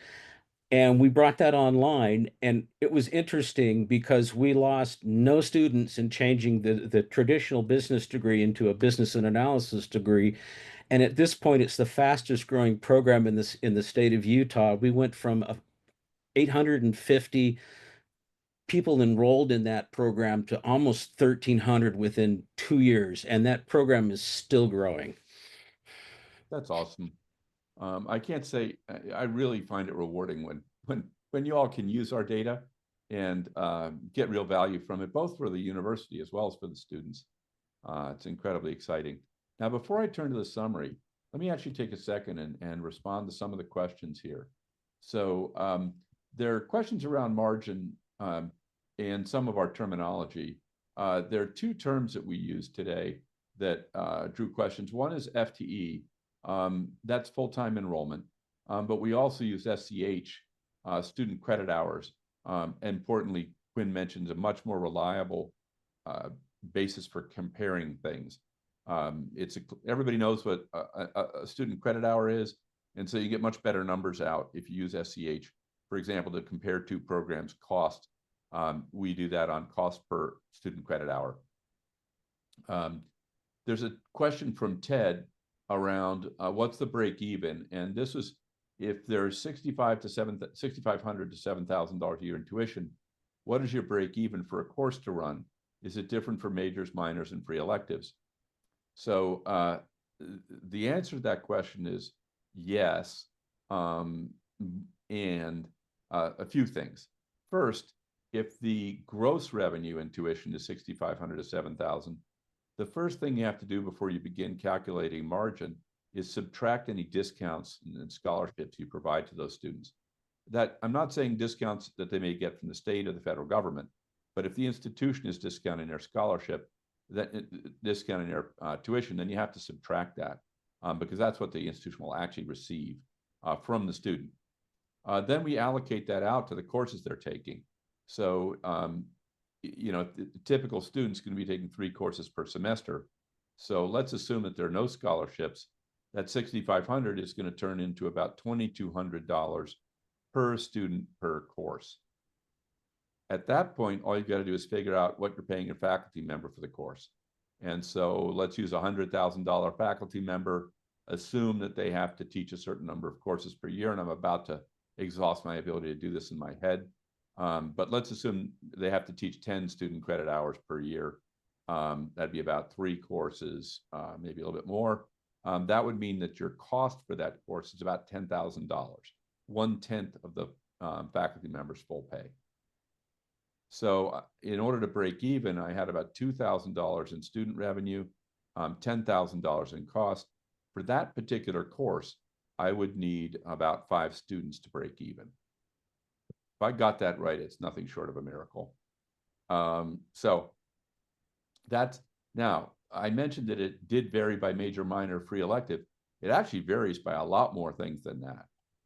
And we brought that online, and it was interesting because we lost no students in changing the traditional business degree into a business and analysis degree. And at this point, it's the fastest growing program in the state of Utah. We went from 850 people enrolled in that program to almost 1,300 within 2 years, and that program is still growing. That's awesome. I can't say I really find it rewarding when you all can use our data and get real value from it, both for the university as well as for the students. It's incredibly exciting. Now, before I turn to the summary, let me actually take a second and respond to some of the questions here. So there are questions around margin and some of our terminology. There are 2 terms that we use today that drew questions. One is FTE. That's full-time enrollment, but we also use SCH, student credit hours. Importantly, Quinn mentions a much more reliable basis for comparing things. Everybody knows what a student credit hour is, and so you get much better numbers out if you use SCH. For example, to compare 2 programs' cost, we do that on cost per student credit hour. There's a question from Ted around what's the break even, and this was if there's $6,500 to $7,000 a year in tuition, what is your break even for a course to run? Is it different for majors, minors, and free electives? So the answer to that question is yes, and a few things. First, if the gross revenue in tuition is $6,500 to $7,000, the first thing you have to do before you begin calculating margin is subtract any discounts and scholarships you provide to those students. That I'm not saying discounts that they may get from the state or the federal government, but if the institution is discounting their scholarship, that discounting their tuition, then you have to subtract that because that's what the institution will actually receive from the student. Then we allocate that out to the courses they're taking. So you know, the typical student's going to be taking 3 courses per semester. So let's assume that there are no scholarships. That $6,500 is going to turn into about $2,200 per student per course. At that point, all you've got to do is figure out what you're paying a faculty member for the course. And so let's use a $100,000 faculty member, assume that they have to teach a certain number of courses per year. And I'm about to exhaust my ability to do this in my head. But let's assume they have to teach 10 student credit hours per year. That'd be about 3 courses, maybe a little bit more. That would mean that your cost for that course is about $10,000, 1/10 of the faculty member's full pay. So in order to break even, I had about $2,000 in student revenue, $10,000 in cost. For that particular course, I would need about 5 students to break even. If I got that right, it's nothing short of a miracle. So that's now, I mentioned that it did vary by major, minor, free elective. It actually varies by a lot more things than that.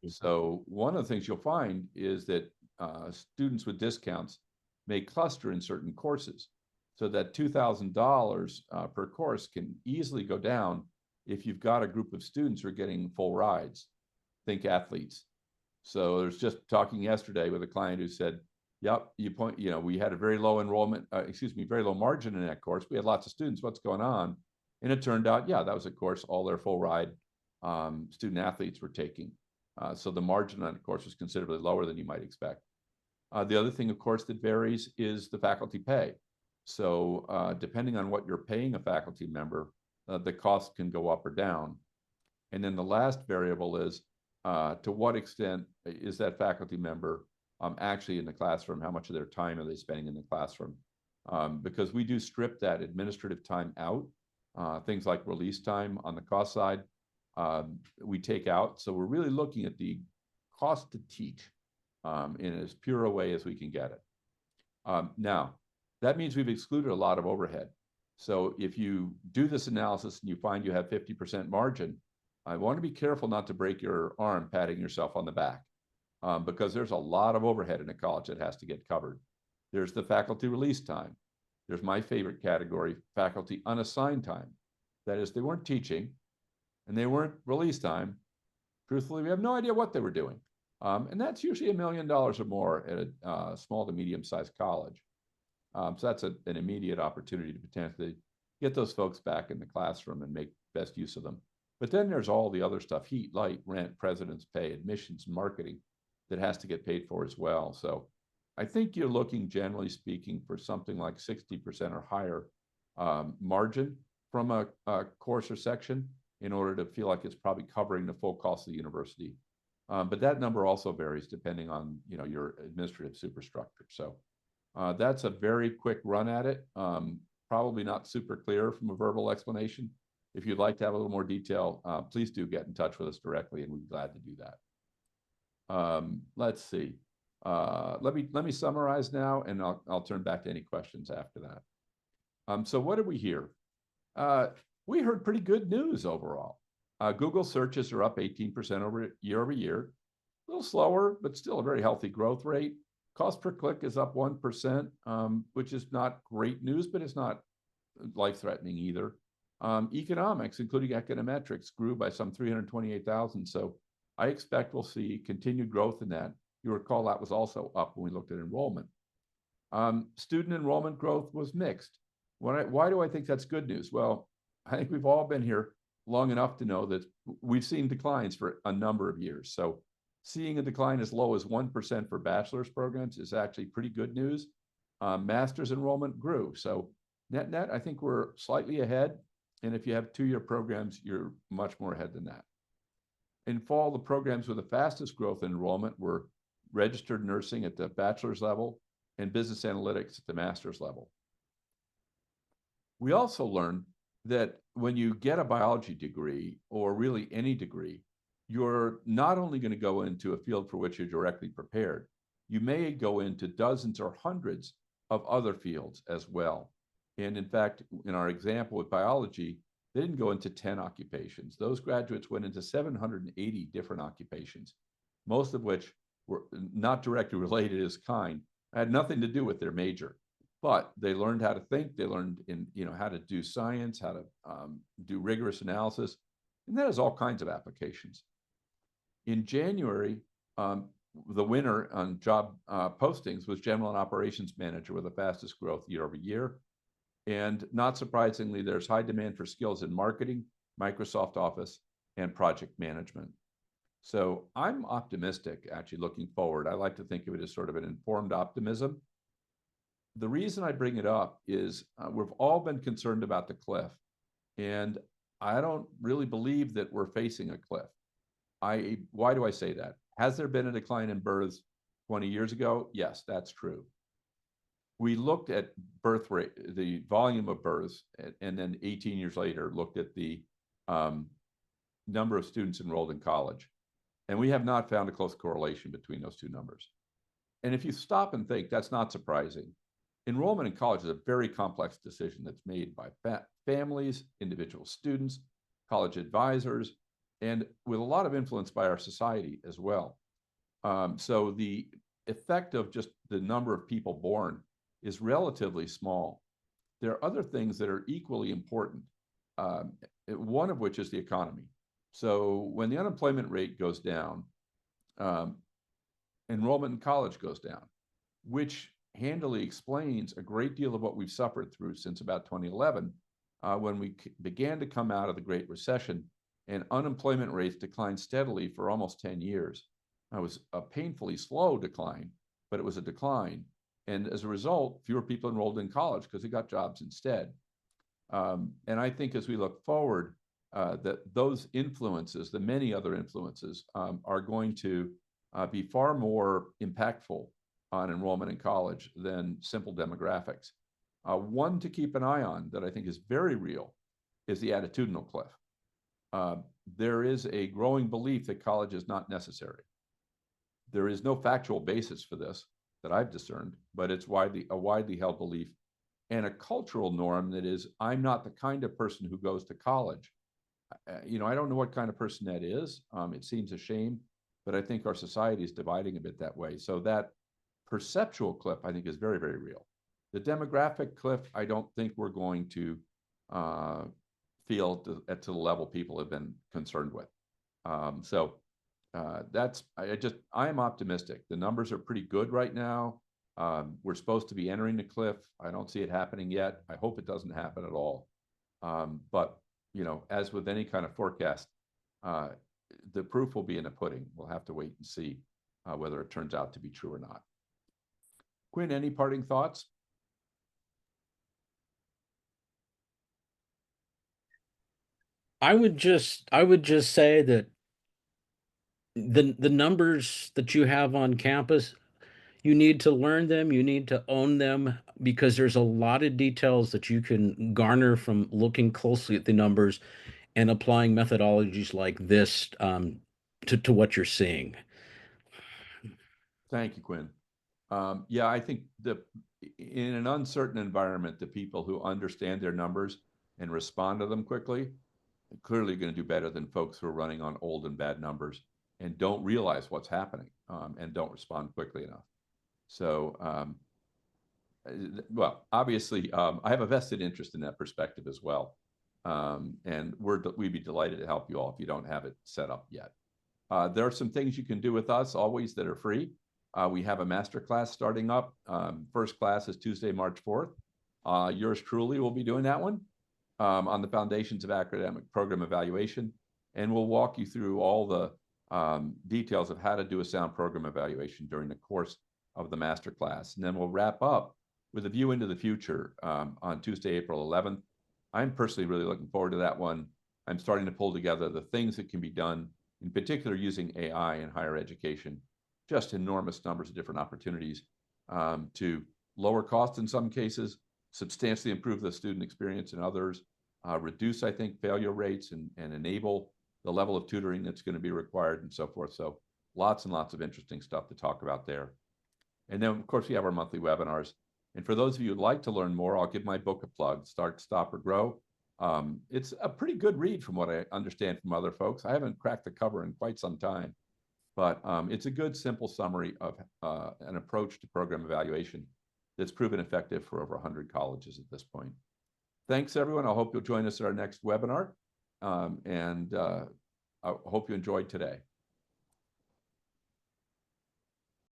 So one of the things you'll find is that students with discounts may cluster in certain courses. So that $2,000 per course can easily go down if you've got a group of students who are getting full rides, think athletes. So there's just talking yesterday with a client who said, yep, we had a very low enrollment, very low margin in that course. We had lots of students, what's going on? And it turned out, yeah, that was a course all their full ride student athletes were taking. So the margin on the course was considerably lower than you might expect. The other thing, of course, that varies is the faculty pay. So depending on what you're paying a faculty member, the cost can go up or down. And then the last variable is to what extent is that faculty member actually in the classroom? How much of their time are they spending in the classroom? Because we do strip that administrative time out, things like release time on the cost side, we take out. So we're really looking at the cost to teach in as pure a way as we can get it. Now, that means we've excluded a lot of overhead. So if you do this analysis and you find you have 50% margin, I want to be careful not to break your arm patting yourself on the back because there's a lot of overhead in a college that has to get covered. There's the faculty release time. There's my favorite category, faculty unassigned time. That is, they weren't teaching and they weren't release time. Truthfully, we have no idea what they were doing. And that's usually $1 million or more at a small to medium-sized college. So that's an immediate opportunity to potentially get those folks back in the classroom and make best use of them. But then there's all the other stuff, heat, light, rent, president's pay, admissions, marketing, that has to get paid for as well. So I think you're looking, generally speaking, for something like 60% or higher margin from a course or section in order to feel like it's probably covering the full cost of the university. But that number also varies depending on your administrative superstructure. So that's a very quick run at it. Probably not super clear from a verbal explanation. If you'd like to have a little more detail, please do get in touch with us directly, and we'd be glad to do that. Let's see. Let me summarize now, and I'll turn back to any questions after that. So what did we hear? We heard pretty good news overall. Google searches are up 18% year over year. A little slower, but still a very healthy growth rate. Cost per click is up 1%, which is not great news, but it's not life-threatening either. Economics, including econometrics, grew by some 328,000. So I expect we'll see continued growth in that. You recall that was also up when we looked at enrollment. Student enrollment growth was mixed. Why do I think that's good news? Well, I think we've all been here long enough to know that we've seen declines for a number of years. So seeing a decline as low as 1% for bachelor's programs is actually pretty good news. Master's enrollment grew. So net, I think we're slightly ahead. And if you have two-year programs, you're much more ahead than that. In fall, the programs with the fastest growth in enrollment were registered nursing at the bachelor's level and business analytics at the master's level. We also learned that when you get a biology degree, or really any degree, you're not only going to go into a field for which you're directly prepared, you may go into dozens or hundreds of other fields as well. And in fact, in our example with biology, they didn't go into 10 occupations. Those graduates went into 780 different occupations, most of which were not directly related as kind, had nothing to do with their major. But they learned how to think, they learned how to do science, how to do rigorous analysis, and that has all kinds of applications. In January, the winner on job postings was General and Operations Manager with the fastest growth year over year. And not surprisingly, there's high demand for skills in marketing, Microsoft Office, and project management. So I'm optimistic, actually, looking forward. I like to think of it as sort of an informed optimism. The reason I bring it up is we've all been concerned about the cliff. And I don't really believe that we're facing a cliff. Why do I say that? Has there been a decline in births 20 years ago? Yes, that's true. We looked at birth rate, the volume of births, and then 18 years later looked at the number of students enrolled in college. And we have not found a close correlation between those two numbers. And if you stop and think, that's not surprising. Enrollment in college is a very complex decision that's made by families, individual students, college advisors, and with a lot of influence by our society as well. So the effect of just the number of people born is relatively small. There are other things that are equally important. one of which is the economy. So when the unemployment rate goes down, enrollment in college goes down, which handily explains a great deal of what we've suffered through since about 2011, when we began to come out of the Great Recession and unemployment rates declined steadily for almost 10 years. It was a painfully slow decline, but it was a decline. And as a result, fewer people enrolled in college because they got jobs instead. And I think as we look forward, that those influences, the many other influences, are going to be far more impactful on enrollment in college than simple demographics. One to keep an eye on that I think is very real is the attitudinal cliff. There is a growing belief that college is not necessary. There is no factual basis for this that I've discerned, but it's a widely held belief and a cultural norm that is, I'm not the kind of person who goes to college. I don't know what kind of person that is. It seems a shame, but I think our society is dividing a bit that way. So that perceptual cliff, I think, is very, very real. The demographic cliff, I don't think we're going to feel to the level people have been concerned with. I am optimistic. The numbers are pretty good right now. We're supposed to be entering the cliff. I don't see it happening yet. I hope it doesn't happen at all. But as with any kind of forecast, the proof will be in the pudding. We'll have to wait and see whether it turns out to be true or not. Quinn, any parting thoughts? I would just say that the numbers that you have on campus, you need to learn them, you need to own them, because there's a lot of details that you can garner from looking closely at the numbers and applying methodologies like this to what you're seeing. Thank you, Quinn. Yeah, I think in an uncertain environment, the people who understand their numbers and respond to them quickly are clearly going to do better than folks who are running on old and bad numbers and don't realize what's happening and don't respond quickly enough. So, well, obviously, I have a vested interest in that perspective as well. And we'd be delighted to help you all if you don't have it set up yet. There are some things you can do with us always that are free. We have a masterclass starting up. First class is Tuesday, March 4th. Yours truly will be doing that one on the foundations of academic program evaluation. And we'll walk you through all the details of how to do a sound program evaluation during the course of the masterclass. And then we'll wrap up with a view into the future on Tuesday, April 11th. I'm personally really looking forward to that one. I'm starting to pull together the things that can be done, in particular using AI in higher education, just enormous numbers of different opportunities to lower costs in some cases, substantially improve the student experience in others, reduce, I think, failure rates and enable the level of tutoring that's going to be required and so forth. So lots and lots of interesting stuff to talk about there. And then, of course, we have our monthly webinars. And for those of you who'd like to learn more, I'll give my book a plug, Start, Stop, or Grow. It's a pretty good read from what I understand from other folks. I haven't cracked the cover in quite some time, but it's a good, simple summary of an approach to program evaluation that's proven effective for over 100 colleges at this point. Thanks, everyone. I hope you'll join us at our next webinar. I hope you enjoyed today.